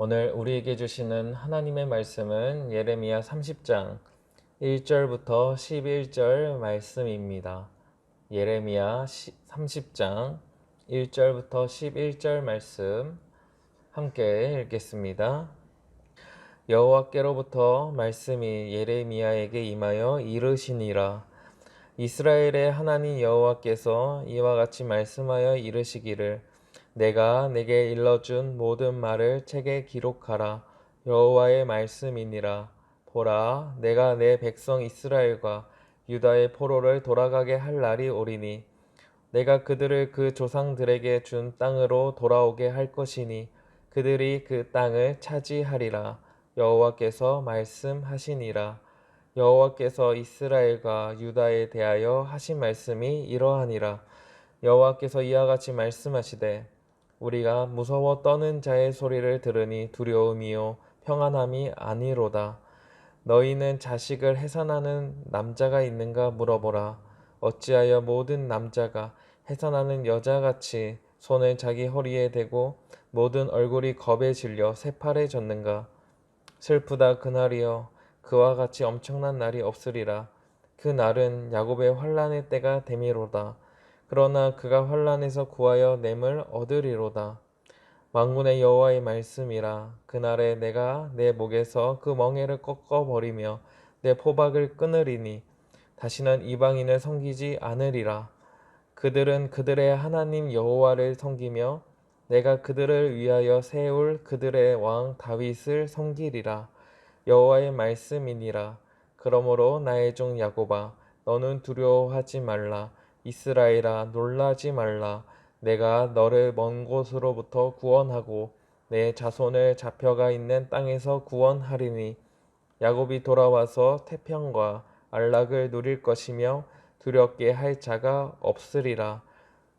오늘 우리에게 주시는 하나님의 말씀은 예레미야 30장 1절부터 11절 말씀입니다. 예레미야 30장 1절부터 11절 말씀 함께 읽겠습니다. 여호와께로부터 말씀이 예레미야에게 임하여 이르시니라. 이스라엘의 하나님 여호와께서 이와 같이 말씀하여 이르시기를 내가 내게 일러준 모든 말을 책에 기록하라. 여호와의 말씀이니라. 보라, 내가 내 백성 이스라엘과 유다의 포로를 돌아가게 할 날이 오리니 내가 그들을 그 조상들에게 준 땅으로 돌아오게 할 것이니 그들이 그 땅을 차지하리라. 여호와께서 말씀하시니라. 여호와께서 이스라엘과 유다에 대하여 하신 말씀이 이러하니라. 여호와께서 이와 같이 말씀하시되 우리가 무서워 떠는 자의 소리를 들으니 두려움이요 평안함이 아니로다. 너희는 자식을 해산하는 남자가 있는가 물어보라. 어찌하여 모든 남자가 해산하는 여자같이 손을 자기 허리에 대고 모든 얼굴이 겁에 질려 새파래졌는가. 슬프다 그날이여. 그와 같이 엄청난 날이 없으리라. 그 날은 야곱의 환난의 때가 됨이로다. 그러나 그가 환난에서 구하여 냄을 얻으리로다. 만군의 여호와의 말씀이라. 그날에 내가 내 목에서 그 멍에를 꺾어버리며 내 포박을 끊으리니 다시는 이방인을 섬기지 않으리라. 그들은 그들의 하나님 여호와를 섬기며 내가 그들을 위하여 세울 그들의 왕 다윗을 섬기리라. 여호와의 말씀이니라. 그러므로 나의 종 야곱아, 너는 두려워하지 말라. 이스라엘아, 놀라지 말라. 내가 너를 먼 곳으로부터 구원하고 내 자손을 잡혀가 있는 땅에서 구원하리니 야곱이 돌아와서 태평과 안락을 누릴 것이며 두렵게 할 자가 없으리라.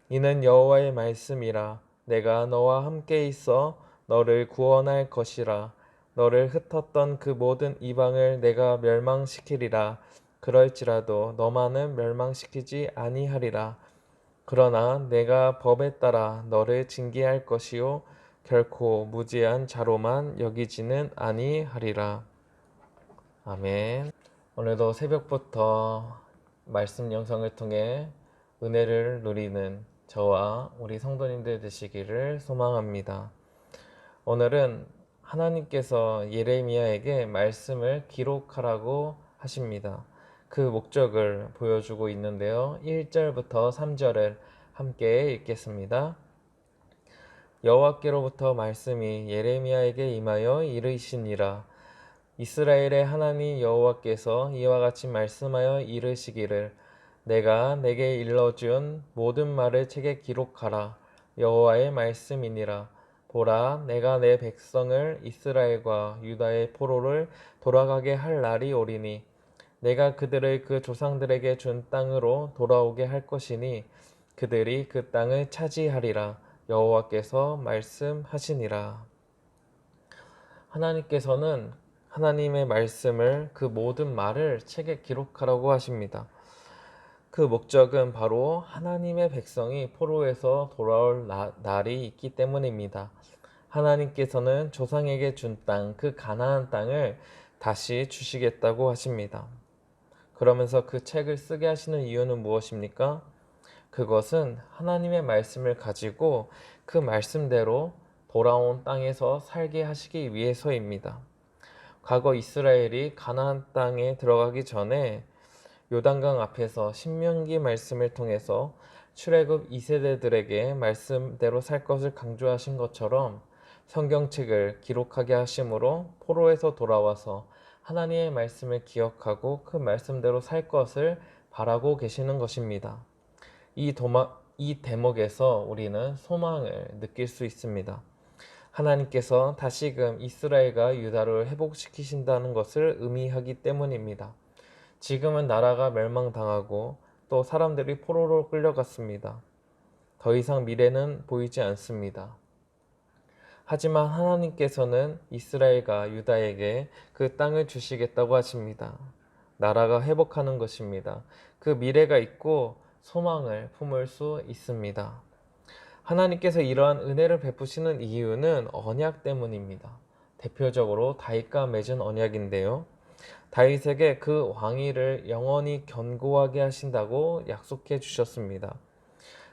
이는 여호와의 말씀이라. 내가 너와 함께 있어 너를 구원할 것이라. 너를 흩었던 그 모든 이방을 내가 멸망시키리라. 그럴지라도 너만은 멸망시키지 아니하리라. 그러나 내가 법에 따라 너를 징계할 것이요 결코 무지한 자로만 여기지는 아니하리라. 아멘. 오늘도 새벽부터 말씀 영상을 통해 은혜를 누리는 저와 우리 성도님들 되시기를 소망합니다. 오늘은 하나님께서 예레미야에게 말씀을 기록하라고 하십니다. 그 목적을 보여주고 있는데요. 1절부터 3절을 함께 읽겠습니다. 여호와께로부터 말씀이 예레미야에게 임하여 이르시니라. 이스라엘의 하나님 여호와께서 이와 같이 말씀하여 이르시기를 내가 내게 일러준 모든 말을 책에 기록하라. 여호와의 말씀이니라. 보라, 내가 내 백성을 이스라엘과 유다의 포로를 돌아가게 할 날이 오리니 내가 그들을 그 조상들에게 준 땅으로 돌아오게 할 것이니 그들이 그 땅을 차지하리라. 여호와께서 말씀하시니라. 하나님께서는 하나님의 말씀을 그 모든 말을 책에 기록하라고 하십니다. 그 목적은 바로 하나님의 백성이 포로에서 돌아올 날이 있기 때문입니다. 하나님께서는 조상에게 준 땅, 그 가나안 땅을 다시 주시겠다고 하십니다. 그러면서 그 책을 쓰게 하시는 이유는 무엇입니까? 그것은 하나님의 말씀을 가지고 그 말씀대로 돌아온 땅에서 살게 하시기 위해서입니다. 과거 이스라엘이 가나안 땅에 들어가기 전에 요단강 앞에서 신명기 말씀을 통해서 출애굽 2세대들에게 말씀대로 살 것을 강조하신 것처럼 성경책을 기록하게 하심으로 포로에서 돌아와서 하나님의 말씀을 기억하고 그 말씀대로 살 것을 바라고 계시는 것입니다. 이 대목에서 우리는 소망을 느낄 수 있습니다. 하나님께서 다시금 이스라엘과 유다를 회복시키신다는 것을 의미하기 때문입니다. 지금은 나라가 멸망당하고 또 사람들이 포로로 끌려갔습니다. 더 이상 미래는 보이지 않습니다. 하지만 하나님께서는 이스라엘과 유다에게 그 땅을 주시겠다고 하십니다. 나라가 회복하는 것입니다. 그 미래가 있고 소망을 품을 수 있습니다. 하나님께서 이러한 은혜를 베푸시는 이유는 언약 때문입니다. 대표적으로 다윗과 맺은 언약인데요. 다윗에게 그 왕위를 영원히 견고하게 하신다고 약속해 주셨습니다.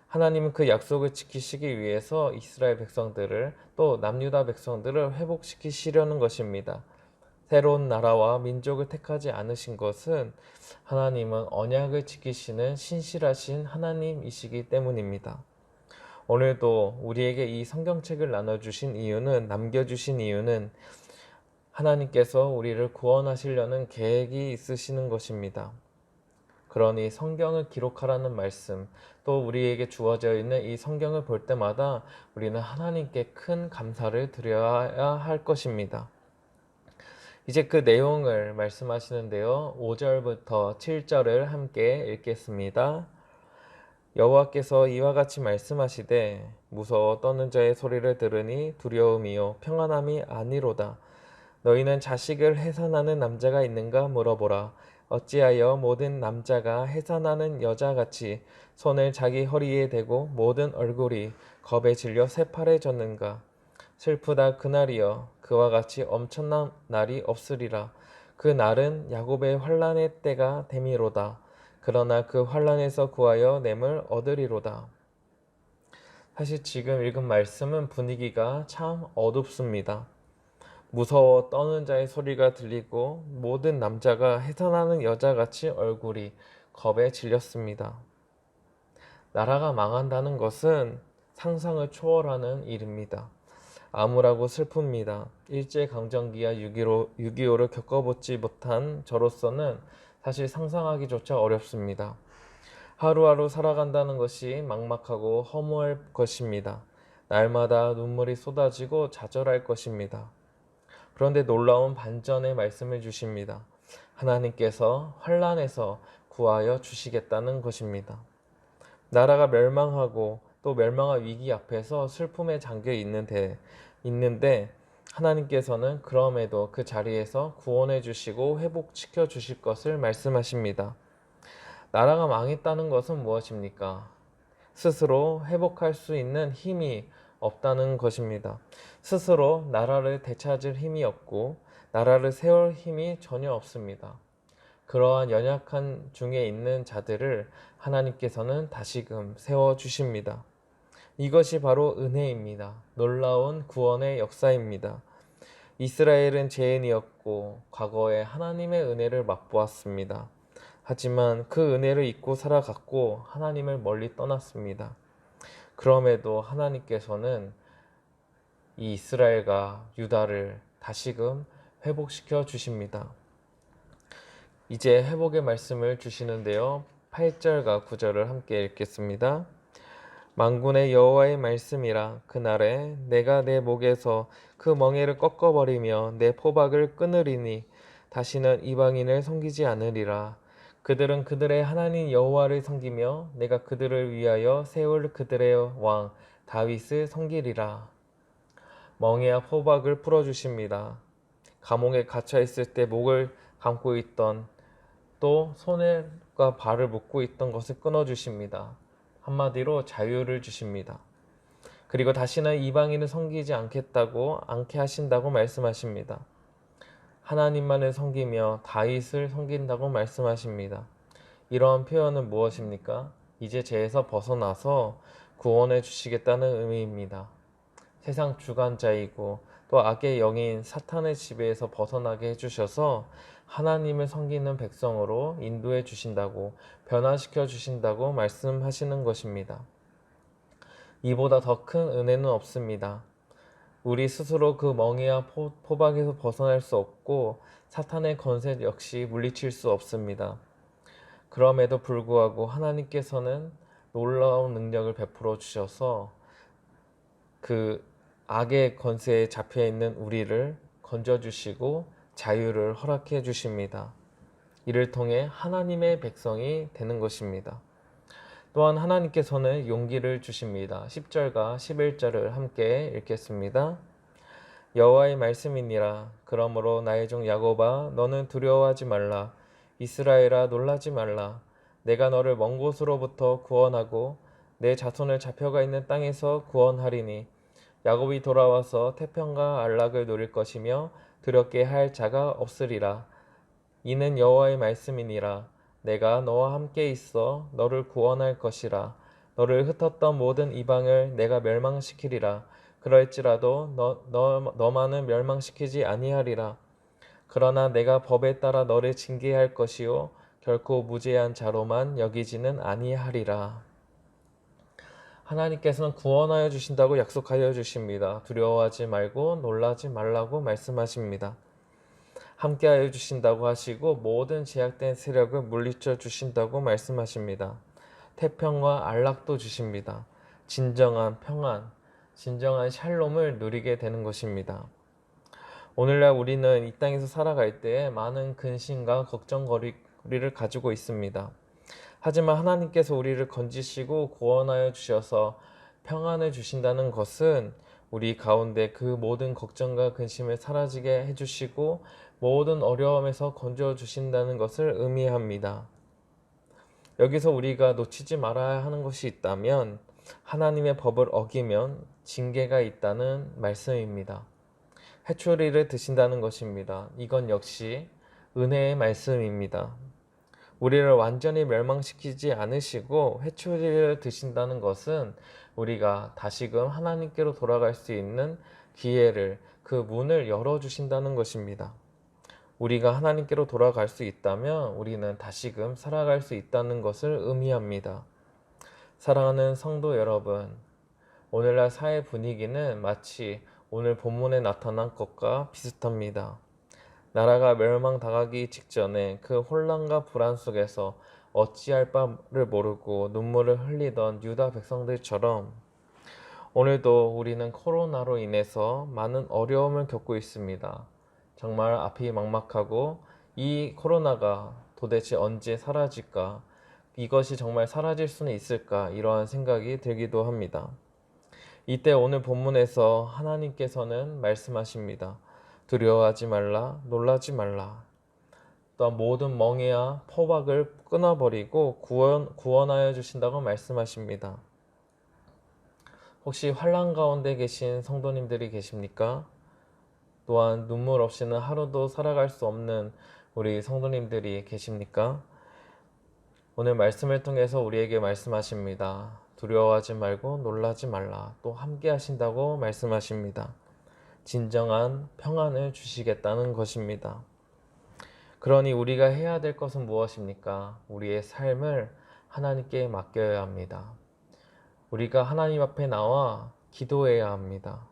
하나님은 그 약속을 지키시기 위해서 이스라엘 백성들을 또 남유다 백성들을 회복시키시려는 것입니다. 새로운 나라와 민족을 택하지 않으신 것은 하나님은 언약을 지키시는 신실하신 하나님이시기 때문입니다. 오늘도 우리에게 이 성경책을 남겨주신 이유는 하나님께서 우리를 구원하시려는 계획이 있으시는 것입니다. 그러니 성경을 기록하라는 말씀, 또 우리에게 주어져 있는 이 성경을 볼 때마다 우리는 하나님께 큰 감사를 드려야 할 것입니다. 이제 그 내용을 말씀하시는데요. 5절부터 7절을 함께 읽겠습니다. 여호와께서 이와 같이 말씀하시되 무서워 떠는 자의 소리를 들으니 두려움이요 평안함이 아니로다. 너희는 자식을 해산하는 남자가 있는가 물어보라. 어찌하여 모든 남자가 해산하는 여자같이 손을 자기 허리에 대고 모든 얼굴이 겁에 질려 새파래졌는가. 슬프다 그날이여 그와 같이 엄청난 날이 없으리라. 그 날은 야곱의 환난의 때가 됨이로다. 그러나 그 환난에서 구하여 냄을 얻으리로다. 사실 지금 읽은 말씀은 분위기가 참 어둡습니다. 무서워 떠는 자의 소리가 들리고 모든 남자가 해산하는 여자같이 얼굴이 겁에 질렸습니다. 나라가 망한다는 것은 상상을 초월하는 일입니다. 암울하고 슬픕니다. 일제강점기와 6.25를 겪어보지 못한 저로서는 사실 상상하기조차 어렵습니다. 하루하루 살아간다는 것이 막막하고 허무할 것입니다. 날마다 눈물이 쏟아지고 좌절할 것입니다. 그런데 놀라운 반전의 말씀을 주십니다. 하나님께서 환난에서 구하여 주시겠다는 것입니다. 나라가 멸망하고 또 멸망할 위기 앞에서 슬픔에 잠겨 있는데 하나님께서는 그럼에도 그 자리에서 구원해 주시고 회복시켜 주실 것을 말씀하십니다. 나라가 망했다는 것은 무엇입니까? 스스로 회복할 수 있는 힘이 없다는 것입니다. 스스로 나라를 되찾을 힘이 없고 나라를 세울 힘이 전혀 없습니다. 그러한 연약한 중에 있는 자들을 하나님께서는 다시금 세워주십니다. 이것이 바로 은혜입니다. 놀라운 구원의 역사입니다. 이스라엘은 죄인이었고 과거에 하나님의 은혜를 맛보았습니다. 하지만 그 은혜를 잊고 살아갔고 하나님을 멀리 떠났습니다. 그럼에도 하나님께서는 이 이스라엘과 유다를 다시금 회복시켜 주십니다. 이제 회복의 말씀을 주시는데요. 8절과 9절을 함께 읽겠습니다. 만군의 여호와의 말씀이라. 그날에 내가 내 목에서 그 멍에를 꺾어버리며 내 포박을 끊으리니 다시는 이방인을 섬기지 않으리라. 그들은 그들의 하나님 여호와를 섬기며 내가 그들을 위하여 세울 그들의 왕 다윗을 섬기리라. 멍에와 포박을 풀어주십니다. 감옥에 갇혀 있을 때 목을 감고 있던 또 손과 발을 묶고 있던 것을 끊어주십니다. 한마디로 자유를 주십니다. 그리고 다시는 이방인을 섬기지 않게 하신다고 말씀하십니다. 하나님만을 섬기며 다윗을 섬긴다고 말씀하십니다. 이러한 표현은 무엇입니까? 이제 죄에서 벗어나서 구원해 주시겠다는 의미입니다. 세상 주관자이고 또 악의 영인 사탄의 지배에서 벗어나게 해주셔서 하나님을 섬기는 백성으로 인도해 주신다고 변화시켜 주신다고 말씀하시는 것입니다. 이보다 더 큰 은혜는 없습니다. 우리 스스로 그 멍에와 포박에서 벗어날 수 없고 사탄의 권세 역시 물리칠 수 없습니다. 그럼에도 불구하고 하나님께서는 놀라운 능력을 베풀어 주셔서 그 악의 권세에 잡혀 있는 우리를 건져주시고 자유를 허락해 주십니다. 이를 통해 하나님의 백성이 되는 것입니다. 또한 하나님께서는 용기를 주십니다. 10절과 11절을 함께 읽겠습니다. 여호와의 말씀이니라. 그러므로 나의 종 야곱아 너는 두려워하지 말라. 이스라엘아 놀라지 말라. 내가 너를 먼 곳으로부터 구원하고 내 자손을 잡혀가 있는 땅에서 구원하리니 야곱이 돌아와서 태평과 안락을 누릴 것이며 두렵게 할 자가 없으리라. 이는 여호와의 말씀이니라. 내가 너와 함께 있어 너를 구원할 것이라. 너를 흩었던 모든 이방을 내가 멸망시키리라. 그럴지라도 너만은 멸망시키지 아니하리라. 그러나 내가 법에 따라 너를 징계할 것이요 결코 무죄한 자로만 여기지는 아니하리라. 하나님께서는 구원하여 주신다고 약속하여 주십니다. 두려워하지 말고 놀라지 말라고 말씀하십니다. 함께하여 주신다고 하시고 모든 제약된 세력을 물리쳐 주신다고 말씀하십니다. 태평과 안락도 주십니다. 진정한 평안, 진정한 샬롬을 누리게 되는 것입니다. 오늘날 우리는 이 땅에서 살아갈 때 많은 근심과 걱정거리를 가지고 있습니다. 하지만 하나님께서 우리를 건지시고 구원하여 주셔서 평안을 주신다는 것은 우리 가운데 그 모든 걱정과 근심을 사라지게 해주시고 모든 어려움에서 건져 주신다는 것을 의미합니다. 여기서 우리가 놓치지 말아야 하는 것이 있다면 하나님의 법을 어기면 징계가 있다는 말씀입니다. 회초리를 드신다는 것입니다. 이건 역시 은혜의 말씀입니다. 우리를 완전히 멸망시키지 않으시고 회초리를 드신다는 것은 우리가 다시금 하나님께로 돌아갈 수 있는 기회를, 그 문을 열어주신다는 것입니다. 우리가 하나님께로 돌아갈 수 있다면 우리는 다시금 살아갈 수 있다는 것을 의미합니다. 사랑하는 성도 여러분, 오늘날 사회 분위기는 마치 오늘 본문에 나타난 것과 비슷합니다. 나라가 멸망당하기 직전에 그 혼란과 불안 속에서 어찌할 바를 모르고 눈물을 흘리던 유다 백성들처럼 오늘도 우리는 코로나로 인해서 많은 어려움을 겪고 있습니다. 정말 앞이 막막하고 이 코로나가 도대체 언제 사라질까? 이것이 정말 사라질 수는 있을까? 이러한 생각이 들기도 합니다. 이때 오늘 본문에서 하나님께서는 말씀하십니다. 두려워하지 말라, 놀라지 말라. 또한 모든 멍에와 포박을 끊어버리고 구원하여 주신다고 말씀하십니다. 혹시 환난 가운데 계신 성도님들이 계십니까? 또한 눈물 없이는 하루도 살아갈 수 없는 우리 성도님들이 계십니까? 오늘 말씀을 통해서 우리에게 말씀하십니다. 두려워하지 말고 놀라지 말라. 또 함께 하신다고 말씀하십니다. 진정한 평안을 주시겠다는 것입니다. 그러니 우리가 해야 될 것은 무엇입니까? 우리의 삶을 하나님께 맡겨야 합니다. 우리가 하나님 앞에 나와 기도해야 합니다.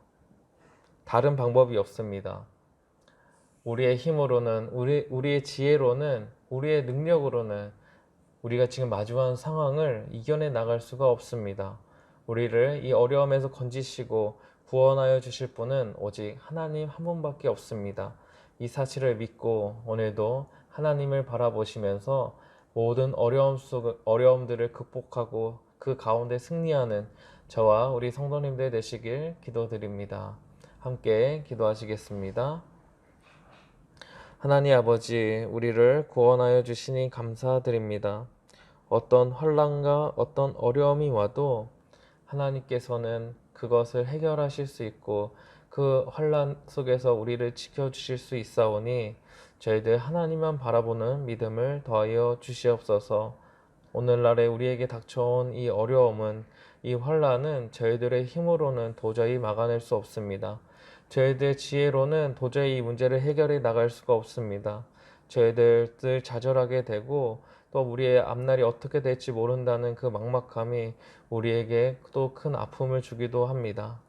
다른 방법이 없습니다. 우리의 힘으로는, 우리의 지혜로는, 우리의 능력으로는 우리가 지금 마주한 상황을 이겨내 나갈 수가 없습니다. 우리를 이 어려움에서 건지시고 구원하여 주실 분은 오직 하나님 한 분밖에 없습니다. 이 사실을 믿고 오늘도 하나님을 바라보시면서 모든 어려움들을 극복하고 그 가운데 승리하는 저와 우리 성도님들 되시길 기도드립니다. 함께 기도하시겠습니다. 하나님 아버지, 우리를 구원하여 주시니 감사드립니다. 어떤 환난과 어떤 어려움이 와도 하나님께서는 그것을 해결하실 수 있고 그 환난 속에서 우리를 지켜주실 수 있사오니 저희들 하나님만 바라보는 믿음을 더하여 주시옵소서. 오늘날에 우리에게 닥쳐온 이 어려움은, 이 환난은 저희들의 힘으로는 도저히 막아낼 수 없습니다. 저희들 지혜로는 도저히 이 문제를 해결해 나갈 수가 없습니다. 저희들 좌절하게 되고 또 우리의 앞날이 어떻게 될지 모른다는 그 막막함이 우리에게 또 큰 아픔을 주기도 합니다.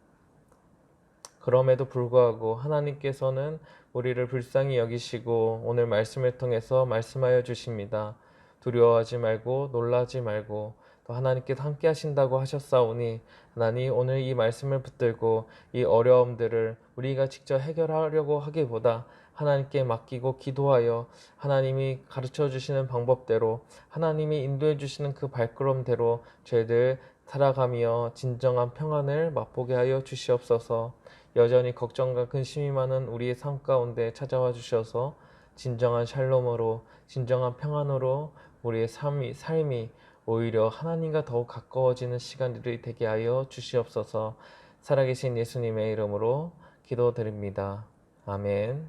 그럼에도 불구하고 하나님께서는 우리를 불쌍히 여기시고 오늘 말씀을 통해서 말씀하여 주십니다. 두려워하지 말고 놀라지 말고 또 하나님께서 함께 하신다고 하셨사오니 하나님 오늘 이 말씀을 붙들고 이 어려움들을 우리가 직접 해결하려고 하기보다 하나님께 맡기고 기도하여 하나님이 가르쳐 주시는 방법대로 하나님이 인도해 주시는 그 발걸음대로 저희들 살아가며 진정한 평안을 맛보게 하여 주시옵소서. 여전히 걱정과 근심이 많은 우리의 삶 가운데 찾아와 주셔서 진정한 샬롬으로 진정한 평안으로 우리의 삶이 오히려 하나님과 더욱 가까워지는 시간들이 되게 하여 주시옵소서. 살아계신 예수님의 이름으로 기도드립니다. 아멘.